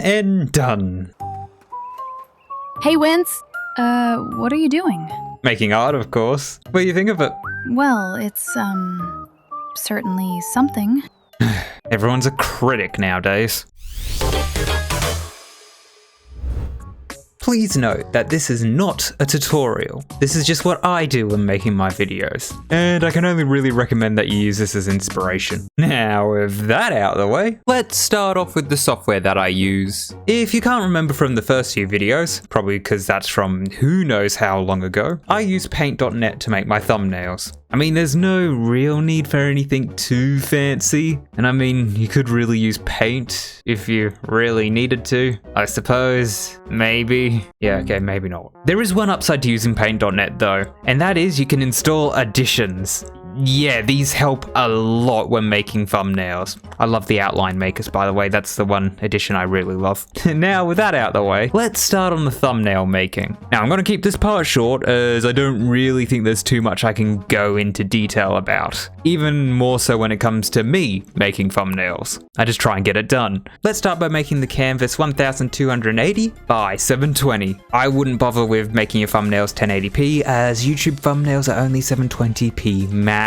and done. Hey, Wince. What are you doing? Making art, of course. What do you think of it? Well, it's, certainly something. Everyone's a critic nowadays. Please note that this is not a tutorial. This is just what I do when making my videos. And I can only really recommend that you use this as inspiration. Now, with that out of the way, let's start off with the software that I use. If you can't remember from the first few videos, probably because that's from who knows how long ago, I use paint.net to make my thumbnails. I mean, there's no real need for anything too fancy. And I mean, you could really use paint if you really needed to. I suppose, maybe. Yeah, okay, maybe not. There is one upside to using paint.net though, and that is you can install additions. Yeah, these help a lot when making thumbnails. I love the outline makers, by the way. That's the one addition I really love. Now, with that out of the way, let's start on the thumbnail making. Now, I'm going to keep this part short as I don't really think there's too much I can go into detail about. Even more so when it comes to me making thumbnails. I just try and get it done. Let's start by making the canvas 1280 by 720. I wouldn't bother with making your thumbnails 1080p as YouTube thumbnails are only 720p max.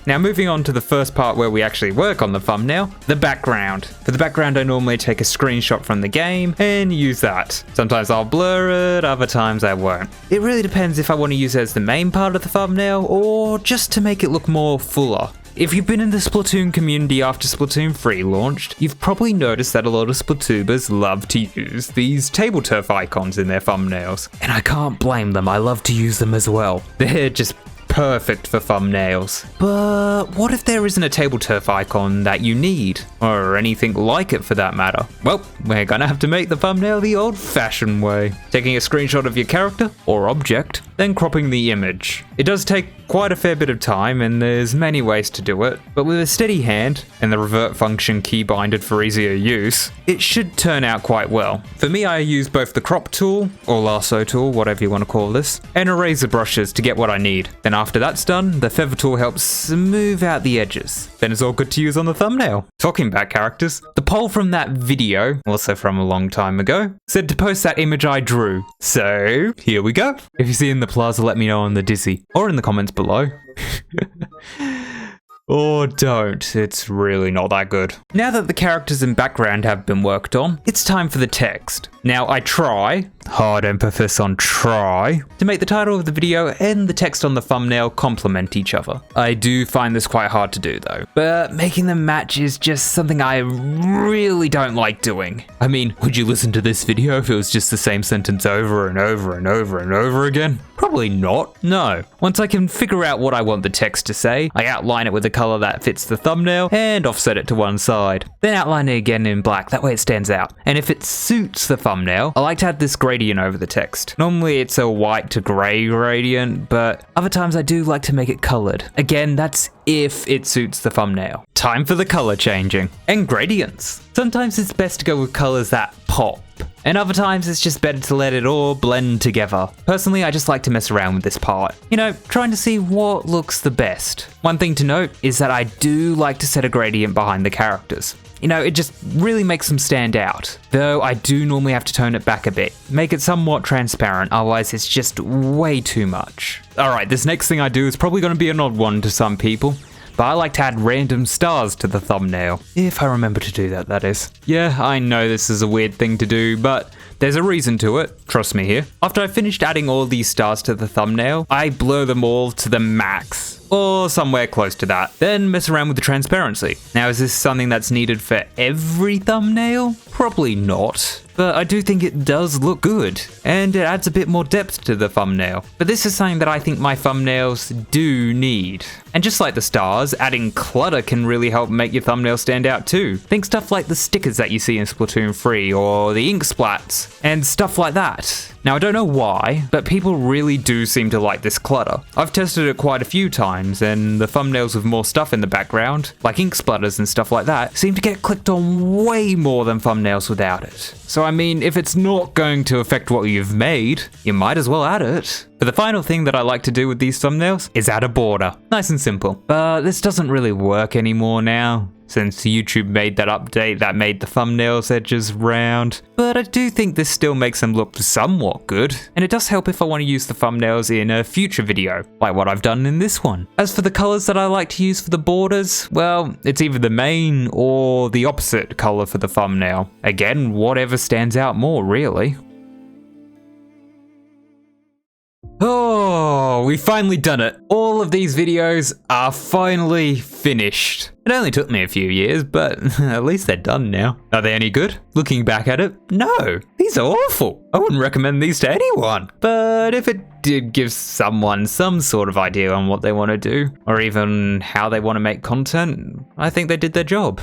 Now moving on to the first part where we actually work on the thumbnail, the background. For the background I normally take a screenshot from the game and use that. Sometimes I'll blur it, other times I won't. It really depends if I want to use it as the main part of the thumbnail or just to make it look more fuller. If you've been in the Splatoon community after Splatoon 3 launched, you've probably noticed that a lot of Splatoobers love to use these table turf icons in their thumbnails. And I can't blame them, I love to use them as well. They're just perfect for thumbnails. But what if there isn't a table turf icon that you need? Or anything like it for that matter? Well, we're gonna have to make the thumbnail the old-fashioned way. Taking a screenshot of your character or object, then cropping the image. It does take quite a fair bit of time and there's many ways to do it, but with a steady hand and the revert function keybinded for easier use, it should turn out quite well. For me, I use both the crop tool, or lasso tool, whatever you want to call this, and eraser brushes to get what I need. Then after that's done, the feather tool helps smooth out the edges. Then it's all good to use on the thumbnail. Talking about characters, the poll from that video, also from a long time ago, said to post that image I drew. So here we go. If you see in the plaza, let me know on the Dizzy, or in the comments below. Or don't, it's really not that good. Now that the characters and background have been worked on, it's time for the text. Now I try, hard emphasis on try, to make the title of the video and the text on the thumbnail complement each other. I do find this quite hard to do though, but making them match is just something I really don't like doing. I mean, would you listen to this video if it was just the same sentence over and over and over and over again? Probably not, no. Once I can figure out what I want the text to say, I outline it with a color that fits the thumbnail and offset it to one side. Then outline it again in black, that way it stands out. And if it suits the thumbnail, I like to add this gradient over the text. Normally it's a white to gray gradient, but other times I do like to make it colored. Again, that's if it suits the thumbnail. Time for the color changing. And gradients. Sometimes it's best to go with colors that pop. And other times it's just better to let it all blend together. Personally, I just like to mess around with this part. You know, trying to see what looks the best. One thing to note is that I do like to set a gradient behind the characters. You know, it just really makes them stand out. Though I do normally have to tone it back a bit, make it somewhat transparent, otherwise it's just way too much. Alright, this next thing I do is probably going to be an odd one to some people, but I like to add random stars to the thumbnail. If I remember to do that, that is. Yeah, I know this is a weird thing to do, but there's a reason to it, trust me here. After I finished adding all these stars to the thumbnail, I blur them all to the max, or somewhere close to that. Then mess around with the transparency. Now, is this something that's needed for every thumbnail? Probably not. But I do think it does look good, and it adds a bit more depth to the thumbnail. But this is something that I think my thumbnails do need. And just like the stars, adding clutter can really help make your thumbnail stand out too. Think stuff like the stickers that you see in Splatoon 3, or the ink splats, and stuff like that. Now, I don't know why, but people really do seem to like this clutter. I've tested it quite a few times, and the thumbnails with more stuff in the background, like ink splatters and stuff like that, seem to get clicked on way more than thumbnails without it. So I mean, if it's not going to affect what you've made, you might as well add it. For the final thing that I like to do with these thumbnails is add a border. Nice and simple. But this doesn't really work anymore now, since YouTube made that update that made the thumbnails edges round. But I do think this still makes them look somewhat good, and it does help if I want to use the thumbnails in a future video, like what I've done in this one. As for the colors that I like to use for the borders, well, it's either the main or the opposite color for the thumbnail. Again, whatever stands out more, really. Oh, we've finally done it. All of these videos are finally finished. It only took me a few years, but at least they're done now. Are they any good? Looking back at it, no. These are awful. I wouldn't recommend these to anyone. But if it did give someone some sort of idea on what they want to do, or even how they want to make content, I think they did their job.